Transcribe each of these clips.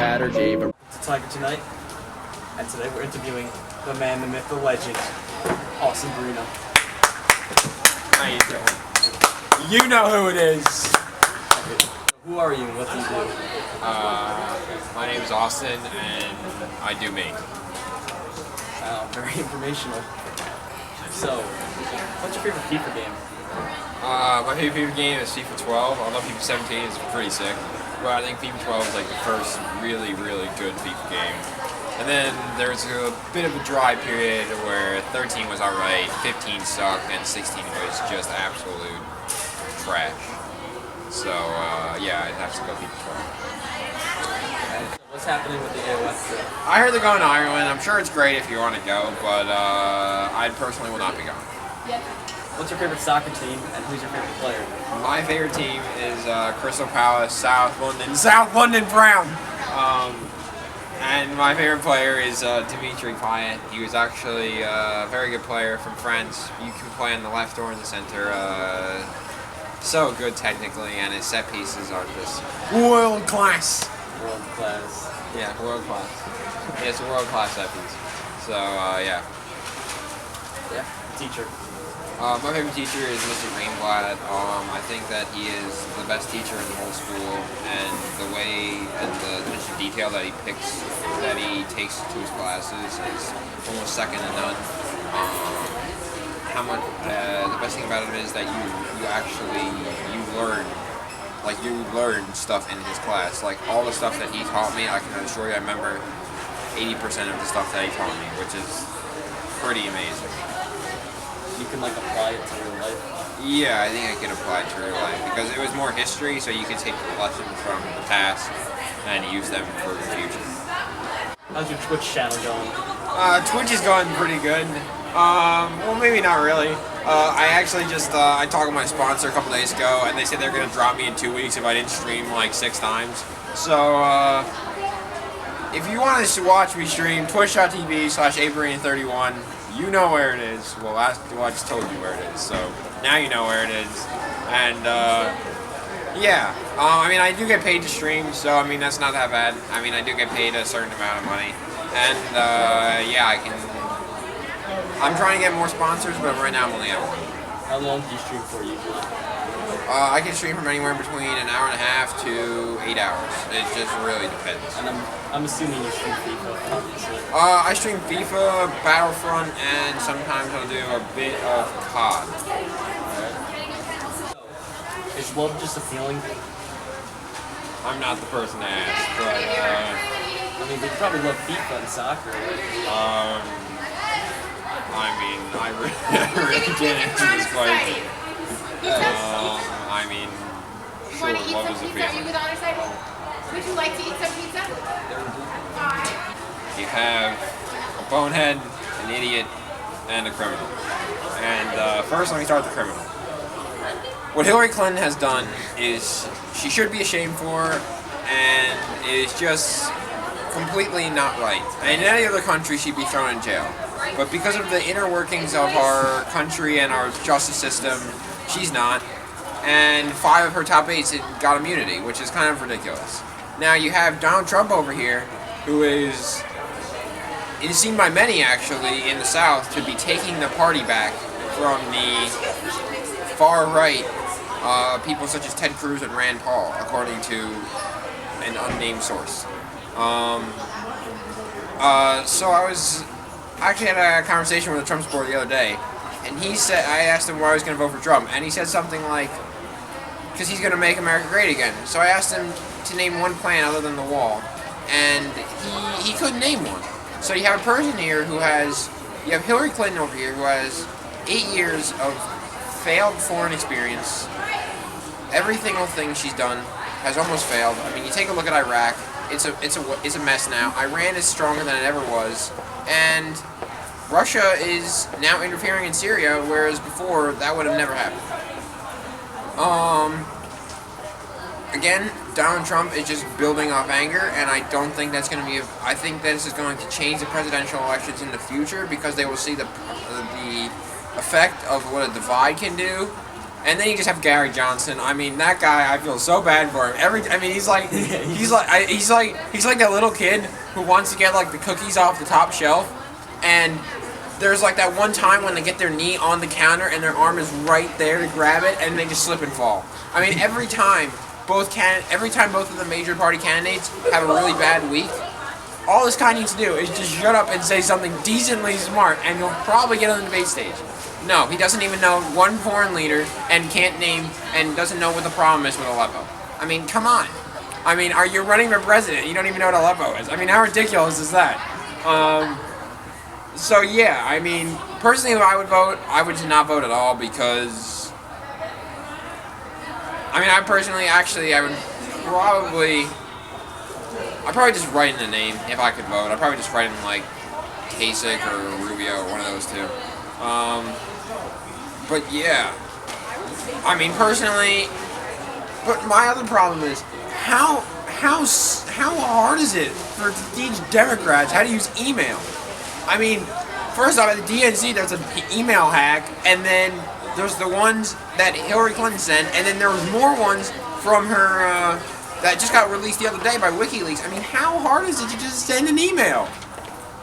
Chad or Gabe. It's Tiger tonight, and today we're interviewing the man, the myth, the legend, Austin Bruno. How you doing? You know who it is. Who are you and what do you do? My name is Austin, and I do me. Wow, very informational. So, what's your favorite FIFA game? My favorite FIFA game is FIFA 12. I love FIFA 17. It's pretty sick. But I think FIFA 12 is like the first really, really good FIFA game. And then there was a bit of a dry period where 13 was alright, 15 sucked, and 16 was just absolute trash. So, yeah, I'd have to go FIFA 12. What's happening with the AOS trip? I heard they're going to Ireland. I'm sure it's great if you want to go, but I personally will not be going. What's your favorite soccer team, and who's your favorite player? My favorite team is Crystal Palace, South London Brown. And my favorite player is Dimitri Payet. He was actually a very good player from France. You can play on the left or in the center. So good technically, and his set pieces are just world class. World class. Yeah, world class. Yeah, it's a world class set piece. So yeah. Yeah. Teacher. My favorite teacher is Mr. Greenblatt. I think that he is the best teacher in the whole school, and the way and the attention to detail that he takes to his classes is almost second to none. The best thing about it is that you learn stuff in his class. Like all the stuff that he taught me, I can assure you I remember 80% of the stuff that he taught me, which is pretty amazing. You can apply it to real life? Yeah, I think I could apply it to real life because it was more history, so you could take lessons from the past and use them for the future. How's your Twitch channel going? Twitch is going pretty good. Well, maybe not really. I actually just I talked with my sponsor a couple days ago, and they said they're gonna drop me in 2 weeks if I didn't stream like 6 times. So if you want to watch me stream, twitch.tv/Abraham31. You know where it is. Well, I just told you where it is, so now you know where it is. And, yeah. I mean, I do get paid to stream, so, I mean, that's not that bad. I mean, I do get paid a certain amount of money. And, yeah, I'm trying to get more sponsors, but right now I'm only at one. How long do you stream for usually? I can stream from anywhere between an hour and a half to 8 hours. It just really depends. And I'm assuming you stream FIFA, obviously. I stream FIFA, Battlefront, and sometimes I'll do a bit of COD. Is love just a feeling? I'm not the person to ask, but I mean, they probably love FIFA and soccer, right? I mean, I really can't answer this question. I mean, sure, Want to eat love some is a pizza? Are you feeling. with honor side? Would you like to eat some pizza? You have a bonehead, an idiot, and a criminal. And first, let me start with the criminal. What Hillary Clinton has done is she should be ashamed for, and is just completely not right. And in any other country, she'd be thrown in jail. But because of the inner workings of our country and our justice system, she's not. And 5 of her top 8 got immunity, which is kind of ridiculous. Now you have Donald Trump over here, who is seen by many actually in the South to be taking the party back from the far right people such as Ted Cruz and Rand Paul, according to an unnamed source. So I actually had a conversation with a Trump supporter the other day, and I asked him why I was going to vote for Trump, and he said something like, because he's going to make America great again. So I asked him to name one plan other than the wall, and he couldn't name one. So you have a person here you have Hillary Clinton over here who has 8 years of failed foreign experience. Every single thing she's done has almost failed. I mean, you take a look at Iraq, it's a mess now. Iran is stronger than it ever was, and Russia is now interfering in Syria, whereas before that would have never happened. Again, Donald Trump is just building off anger, and I don't think that's going to be. I think this is going to change the presidential elections in the future because they will see the effect of what a divide can do, And then you just have Gary Johnson. I mean, that guy, I feel so bad for him. He's like that little kid who wants to get like the cookies off the top shelf, and there's like that one time when they get their knee on the counter and their arm is right there to grab it, and they just slip and fall. I mean, every time both of the major party candidates have a really bad week, all this guy needs to do is just shut up and say something decently smart, and you'll probably get on the debate stage. No, he doesn't even know one porn leader and can't name and doesn't know what the problem is with Aleppo. I mean, come on. I mean, are you running for president? You don't even know what Aleppo is. I mean, how ridiculous is that? So yeah, I mean, personally, if I would vote, I would just not vote at all because, I mean, I would I'd probably just write in the name if I could vote. I'd probably just write in like Kasich or Rubio or one of those two. But yeah, I mean, personally, but my other problem is how hard is it for these Democrats how to use email? I mean, first off, at the DNC, there's an email hack, and then there's the ones that Hillary Clinton sent, and then there was more ones from her that just got released the other day by WikiLeaks. I mean, how hard is it to just send an email?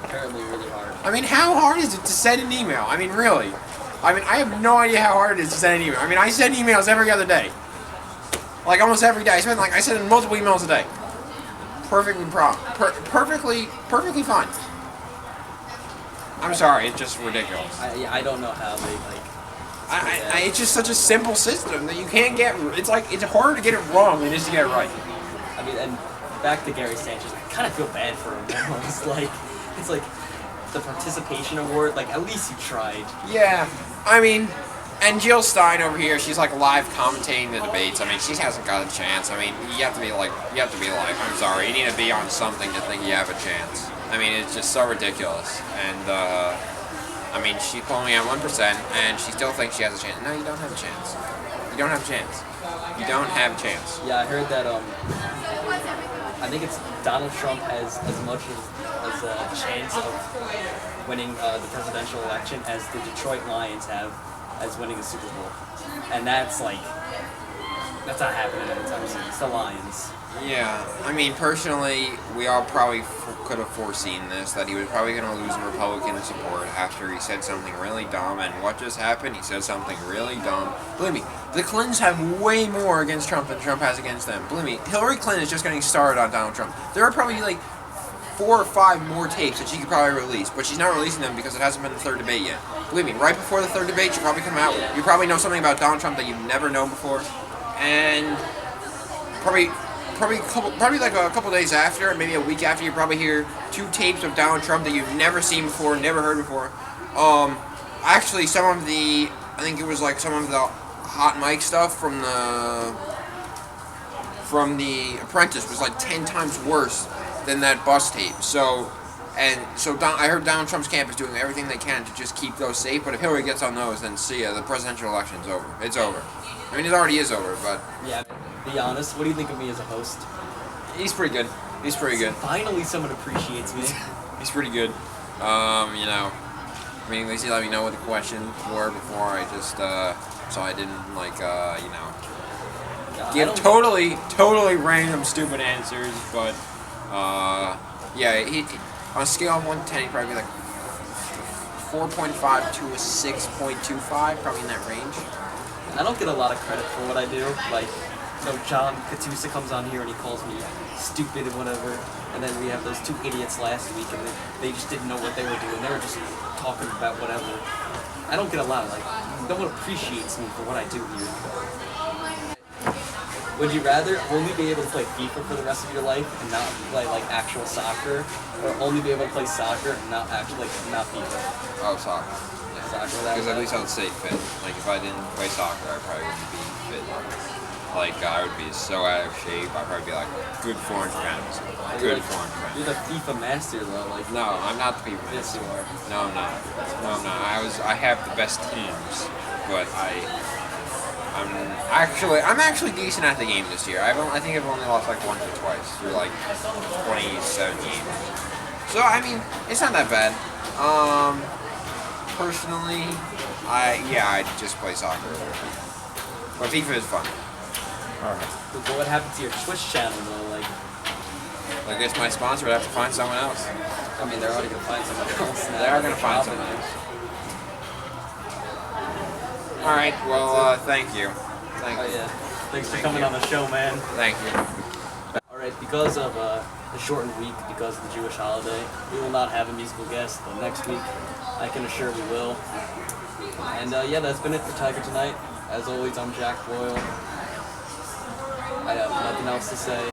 Apparently really hard. I mean, how hard is it to send an email? I mean, really. I mean, I have no idea how hard it is to send an email. I mean, I send emails every other day. Like, almost every day. I send multiple emails a day. Perfectly fine. I'm sorry, it's just ridiculous. I don't know how they, like... It's just such a simple system that you can't get... It's harder to get it wrong than it is to get it right. I mean, and back to Gary Sanchez, I kind of feel bad for him. It's like the participation award, like, at least you tried. Yeah, I mean... And Jill Stein over here, she's like live commentating the debates. I mean, she hasn't got a chance. I mean, you have to be live. I'm sorry, you need to be on something to think you have a chance. I mean, it's just so ridiculous. And, I mean, she's only at 1%, and she still thinks she has a chance. No, you don't have a chance. You don't have a chance. You don't have a chance. Yeah, I heard that, I think it's Donald Trump has as much as a chance of winning the presidential election as the Detroit Lions have as winning the Super Bowl. And that's not happening anytime soon. It's the Lions. Yeah, I mean, personally, we all probably could have foreseen this, that he was probably going to lose Republican support after he said something really dumb, and what just happened? He said something really dumb. Believe me, the Clintons have way more against Trump than Trump has against them. Believe me, Hillary Clinton is just getting started on Donald Trump. There are probably like 4 or 5 more tapes that she could probably release, but she's not releasing them because it hasn't been the third debate yet. Believe me, right before the third debate, she'll probably come out with it. You probably know something about Donald Trump that you've never known before, and probably like a couple days after, maybe a week after, you probably hear 2 tapes of Donald Trump that you've never seen before, never heard before. Actually, some of the hot mic stuff from the Apprentice was like 10 times worse than that bus tape. I heard Donald Trump's camp is doing everything they can to just keep those safe, but if Hillary gets on those, then see ya, the presidential election's over. It's over. I mean, it already is over, but... Yeah, be honest, what do you think of me as a host? He's pretty good. He's pretty good. Finally someone appreciates me. He's pretty good. You know, I mean, at least he let me know what the questions were before I just, so I didn't, like, you know, give totally random stupid answers, but, yeah, he on a scale of 1 to 10, he'd probably be like 4.5 to a 6.25, probably in that range. I don't get a lot of credit for what I do. Like, you know, John Katusa comes on here and he calls me stupid and whatever, and then we have those 2 idiots last week, and they just didn't know what they were doing. They were just talking about whatever. I don't get a lot of, like, no one appreciates me for what I do here. Would you rather only be able to play FIFA for the rest of your life and not play, like, actual soccer, or only be able to play soccer and not actually, like, not FIFA? Oh, soccer. Yeah. Soccer, because at least I would stay fit. Like, if I didn't play soccer, I probably wouldn't be fit. Like, I would be so out of shape. I'd probably be, like, good 400 pounds. Good 400 pounds. You're the FIFA master, though. Like, no, I'm not the FIFA master. Yes, you are. No, I'm not. No, I'm not. I have the best teams, but I'm actually decent at the game this year. I think I've only lost like once or twice through like 27 games. So I mean, it's not that bad. Personally, I just play soccer. But FIFA is fun. Alright. But what happened to your Twitch channel though? Like, I guess my sponsor would have to find someone else. I mean, they're already gonna find someone else now. They are going to find someone else. Alright, well, thank you. Thank Oh you. yeah. Thanks for Thank coming you. on the show, man. Thank you. All right, because of the shortened week, because of the Jewish holiday, we will not have a musical guest. But next week, I can assure we will. And yeah, that's been it for Tiger Tonight. As always, I'm Jack Boyle. I have nothing else to say.